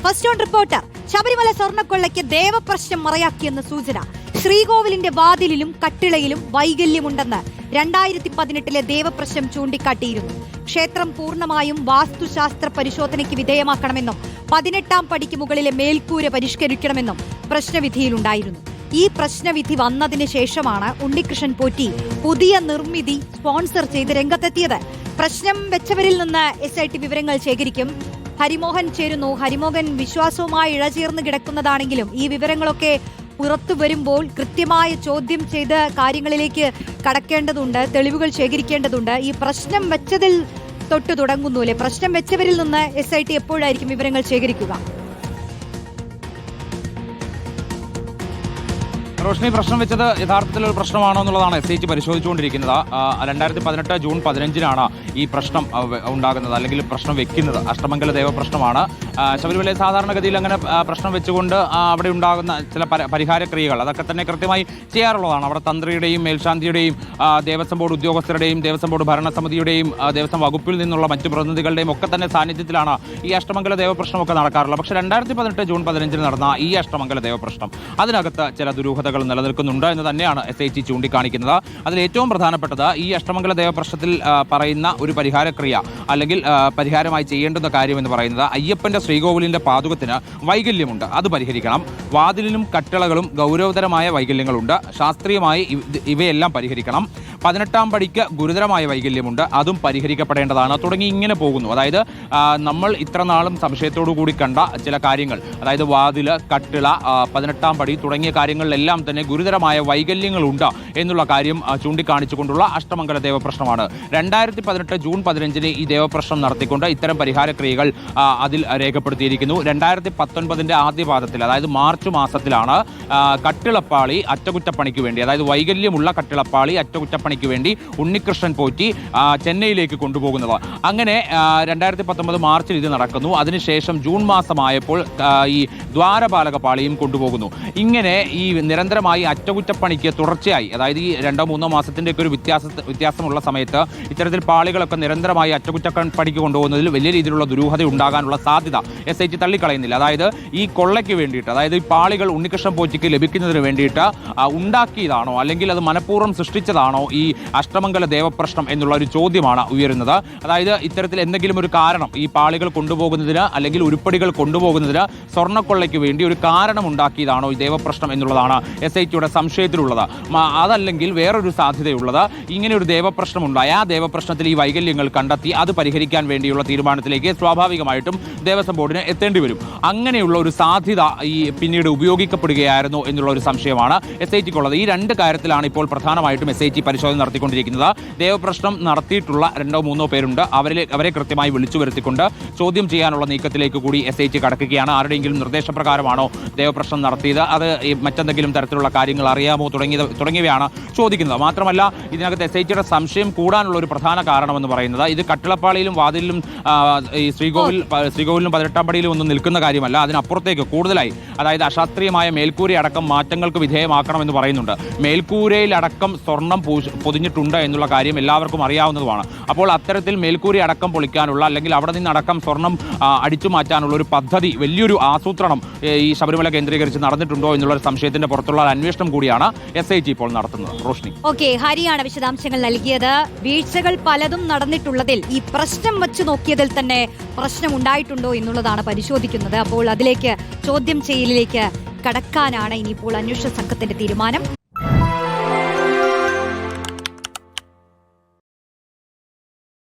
First on reporter. Sabarimala സ്വർണ്ണക്കൊള്ളയ്ക്ക് ദേവപ്രശ്നം മറയാക്കിയെന്ന് സൂചന. ശ്രീകോവിലിന്റെ വാതിലിലും കട്ടിളയിലും വൈകല്യമുണ്ടെന്ന് 2018 ദേവപ്രശ്നം ചൂണ്ടിക്കാട്ടിയിരുന്നു. ക്ഷേത്രം പൂർണ്ണമായും വാസ്തുശാസ്ത്ര പരിശോധനയ്ക്ക് വിധേയമാക്കണമെന്നും 18ാം പടിക്ക് മുകളിലെ മേൽക്കൂര പരിഷ്കരിക്കണമെന്നും പ്രശ്നവിധിയിലുണ്ടായിരുന്നു. ഈ പ്രശ്നവിധി വന്നതിന് ശേഷമാണ് ഉണ്ണികൃഷ്ണൻ പോറ്റി പുതിയ നിർമ്മിതി സ്പോൺസർ ചെയ്ത് രംഗത്തെത്തിയത്. പ്രശ്നം വെച്ചവരിൽ നിന്ന് SIT വിവരങ്ങൾ ശേഖരിക്കും. ഹരിമോഹൻ ചേരുന്നു. ഹരിമോഹൻ, വിശ്വാസവുമായി ഇഴചേർന്ന് കിടക്കുന്നതാണെങ്കിലും ഈ വിവരങ്ങളൊക്കെ പുറത്തു വരുമ്പോൾ കൃത്യമായ ചോദ്യം ചെയ്ത് കാര്യങ്ങളിലേക്ക് കടക്കേണ്ടതുണ്ട്, തെളിവുകൾ ശേഖരിക്കേണ്ടതുണ്ട്. ഈ പ്രശ്നം വെച്ചതിൽ തൊട്ട് തുടങ്ങുന്നു അല്ലെ? പ്രശ്നം വെച്ചവരിൽ നിന്ന് SIT എപ്പോഴായിരിക്കും വിവരങ്ങൾ ശേഖരിക്കുക? റോഷ്നി, പ്രശ്നം വെച്ചത് യഥാർത്ഥത്തിലൊരു പ്രശ്നമാണോ എന്നുള്ളതാണ് SIT പരിശോധിച്ചുകൊണ്ടിരിക്കുന്നത്. 2018 ജൂൺ 15 ഈ പ്രശ്നം ഉണ്ടാകുന്നത്, അല്ലെങ്കിൽ പ്രശ്നം വെക്കുന്നത് അഷ്ടമംഗല ദേവപ്രശ്നമാണ്. ശബരിമല സാധാരണഗതിയിൽ അങ്ങനെ പ്രശ്നം വെച്ചുകൊണ്ട് അവിടെ ഉണ്ടാകുന്ന ചില പരിഹാര ക്രിയകൾ അതൊക്കെ തന്നെ കൃത്യമായി ചെയ്യാറുള്ളതാണ്. അവിടെ തന്ത്രിയുടെയും മേൽശാന്തിയുടെയും ദേവസ്വം ബോർഡ് ഉദ്യോഗസ്ഥരുടെയും ദേവസ്വം ബോർഡ് ഭരണസമിതിയുടെയും ദേവസ്വം വകുപ്പിൽ നിന്നുള്ള മറ്റു പ്രതിനിധികളുടെയും ഒക്കെ തന്നെ സാന്നിധ്യത്തിലാണ് ഈ അഷ്ടമംഗല ദേവപ്രശ്നമൊക്കെ നടക്കാറുള്ളത്. പക്ഷേ 2018 ജൂൺ 15 നടന്ന ഈ അഷ്ടമംഗല ദേവപ്രശ്നം അതിനകത്ത് ചില ദുരൂഹതകൾ നിലനിൽക്കുന്നുണ്ട് എന്ന് തന്നെയാണ് SIT ചൂണ്ടിക്കാണിക്കുന്നത്. അതിൽ ഏറ്റവും പ്രധാനപ്പെട്ടത് ഈ അഷ്ടമംഗല ദേവപ്രശ്നത്തിൽ പറയുന്ന ഒരു പരിഹാരക്രിയ അല്ലെങ്കിൽ പരിഹാരമായി ചെയ്യേണ്ടുന്ന കാര്യം എന്ന് പറയുന്നത് അയ്യപ്പന്റെ ശ്രീകോവിലിന്റെ പാതുകത്തിന് വൈകല്യമുണ്ട്, അത് പരിഹരിക്കണം. വാതിലിനും കട്ടിളകളും ഗൗരവതരമായ വൈകല്യങ്ങളുണ്ട്, ശാസ്ത്രീയമായി ഇവയെല്ലാം പരിഹരിക്കണം. 18ാം പടിക്ക് ഗുരുതരമായ വൈകല്യമുണ്ട്, അതും പരിഹരിക്കപ്പെടേണ്ടതാണ്. തുടങ്ങി ഇങ്ങനെ പോകുന്നു. അതായത് നമ്മൾ ഇത്ര നാളും സംശയത്തോടു കൂടി കണ്ട ചില കാര്യങ്ങൾ, അതായത് വാതില്, കട്ടിള, 18ാം പടി തുടങ്ങിയ കാര്യങ്ങളിലെല്ലാം തന്നെ ഗുരുതരമായ വൈകല്യങ്ങളുണ്ട് എന്നുള്ള കാര്യം ചൂണ്ടിക്കാണിച്ചുകൊണ്ടുള്ള അഷ്ടമംഗല ദേവപ്രശ്നമാണ്. 2018 ജൂൺ 15 ഈ ദേവപ്രശ്നം നടത്തിക്കൊണ്ട് ഇത്തരം പരിഹാരക്രിയകൾ അതിൽ രേഖപ്പെടുത്തിയിരിക്കുന്നു. 2019 ആദ്യപാദത്തിൽ, അതായത് മാർച്ച് മാസത്തിലാണ് കട്ടിളപ്പാളി അറ്റകുറ്റപ്പണിക്ക് വേണ്ടി, അതായത് വൈകല്യമുള്ള കട്ടിളപ്പാളി അറ്റകുറ്റപ്പണിക്ക് വേണ്ടി ഉണ്ണികൃഷ്ണൻ പോറ്റി ചെന്നൈയിലേക്ക് കൊണ്ടുപോകുന്നത്. അങ്ങനെ 2019 മാർച്ചിൽ ഇത് നടക്കുന്നു. അതിനുശേഷം ജൂൺ മാസമായപ്പോൾ ഈ ദ്വാരപാലക പാളിയും കൊണ്ടുപോകുന്നു. ഇങ്ങനെ ഈ നിരന്തരമായി അറ്റകുറ്റപ്പണിക്ക് തുടർച്ചയായി, അതായത് ഈ 2-3 മാസത്തിൻ്റെയൊക്കെ ഒരു വ്യത്യാസമുള്ള സമയത്ത് ഇത്തരത്തിൽ പാളികളൊക്കെ നിരന്തരമായി അറ്റകുറ്റപ്പണിക്ക് കൊണ്ടുപോകുന്നതിൽ വലിയ രീതിയിലുള്ള ദുരൂഹത ഉണ്ടാകാനുള്ള സാധ്യത SIT തള്ളിക്കളയുന്നില്ല. അതായത് ഈ കൊള്ളയ്ക്ക് വേണ്ടിയിട്ട്, അതായത് ഈ പാളികൾ ഉണ്ണികൃഷ്ണൻ പോറ്റിക്ക് ലഭിക്കുന്നതിന് വേണ്ടിയിട്ട് ഉണ്ടാക്കിയതാണോ അല്ലെങ്കിൽ അത് മനഃപൂർവ്വം സൃഷ്ടിച്ചതാണോ ഈ അഷ്ടമംഗല ദേവപ്രശ്നം എന്നുള്ള ഒരു ചോദ്യമാണ് ഉയരുന്നത്. അതായത് ഇത്തരത്തിൽ എന്തെങ്കിലും ഒരു കാരണം ഈ പാളികൾ കൊണ്ടുപോകുന്നതിന് അല്ലെങ്കിൽ ഉരുപ്പടികൾ കൊണ്ടുപോകുന്നതിന് സ്വർണ്ണക്കൊള്ളയ്ക്ക് വേണ്ടി ഒരു കാരണം ഉണ്ടാക്കിയതാണോ ഈ ദേവപ്രശ്നം എന്നുള്ളതാണ് SITയുടെ സംശയത്തിലുള്ളത്. അതല്ലെങ്കിൽ വേറൊരു സാധ്യതയുള്ളത്, ഇങ്ങനെ ഒരു ദേവപ്രശ്നം ഉണ്ടായി, ആ ദേവപ്രശ്നത്തിൽ ഈ വൈകല്യങ്ങൾ കണ്ടെത്തി അത് പരിഹരിക്കാൻ വേണ്ടിയുള്ള തീരുമാനത്തിലേക്ക് സ്വാഭാവികമായിട്ടും ദേവസ്വം ബോർഡിന് എത്തേണ്ടി വരും. അങ്ങനെയുള്ള ഒരു സാധ്യത ഈ പിന്നീട് ഉപയോഗിക്കപ്പെടുകയായിരുന്നു എന്നുള്ള ഒരു സംശയമാണ് SITക്കുള്ളത്. ഈ രണ്ട് കാര്യത്തിലാണ് ഇപ്പോൾ പ്രധാനമായിട്ടും SIT പരിശോധന നടത്തിക്കൊണ്ടിരിക്കുന്നത്. ദേവപ്രശ്നം നടത്തിയിട്ടുള്ള 2-3 പേരുണ്ട്. അവരെ കൃത്യമായി വിളിച്ചു വരുത്തിക്കൊണ്ട് ചോദ്യം ചെയ്യാനുള്ള നീക്കത്തിലേക്ക് കൂടി SIT കടക്കുകയാണ്. ആരുടെയെങ്കിലും നിർദ്ദേശപ്രകാരമാണോ ദേവപ്രശ്നം നടത്തിയത്, അത് മറ്റെന്തെങ്കിലും തരത്തിലുള്ള കാര്യങ്ങൾ അറിയാമോ തുടങ്ങിയവയാണ് ചോദിക്കുന്നത്. മാത്രമല്ല, ഇതിനകത്ത് SITയുടെ സംശയം കൂടാനുള്ള ഒരു പ്രധാന കാരണമെന്ന് പറയുന്നത് ഇത് കട്ടിളപ്പാളിയിലും വാതിലിലും ഈ ശ്രീകോവിലും 18ാം പടിയിലും ഒന്നും നിൽക്കുന്ന കാര്യമല്ല. അതിനപ്പുറത്തേക്ക് കൂടുതലായി, അതായത് അശാസ്ത്രീയമായ മേൽക്കൂരയടക്കം മാറ്റങ്ങൾക്ക് വിധേയമാക്കണമെന്ന് പറയുന്നുണ്ട്. മേൽക്കൂരയിലടക്കം സ്വർണം പൊതിഞ്ഞിട്ടുണ്ട് എന്നുള്ള കാര്യം എല്ലാവർക്കും അറിയാവുന്നതുമാണ്. അപ്പോൾ അത്തരത്തിൽ മേൽക്കൂരയടക്കം പൊളിക്കാനുള്ള, അല്ലെങ്കിൽ അവിടെ നിന്നടക്കം സ്വർണം അടിച്ചു മാറ്റാനുള്ള ഒരു പദ്ധതി, വലിയൊരു ആസൂത്രണം ഈ ശബരിമല കേന്ദ്രീകരിച്ച് നടന്നിട്ടുണ്ടോ എന്നുള്ളൊരു സംശയത്തിന്റെ പുറത്തുള്ള അന്വേഷണം കൂടിയാണ് SIT ഇപ്പോൾ നടത്തുന്നത്. റോഷ്നി, ഹരിയാണ് വിശദാംശങ്ങൾ നൽകിയത്. വീഴ്ചകൾ പലതും നടന്നിട്ടുള്ളതിൽ ഈ പ്രശ്നം വെച്ച് നോക്കിയതിൽ തന്നെ പ്രശ്നം ഉണ്ടായിട്ടുണ്ടോ എന്നുള്ളതാണ് പരിശോധിക്കുന്നത്. അപ്പോൾ അതിലേക്ക് ചോദ്യം ചെയ്യലിലേക്ക് കടക്കാനാണ് ഇനിയിപ്പോൾ അന്വേഷണ സംഘത്തിന്റെ തീരുമാനം.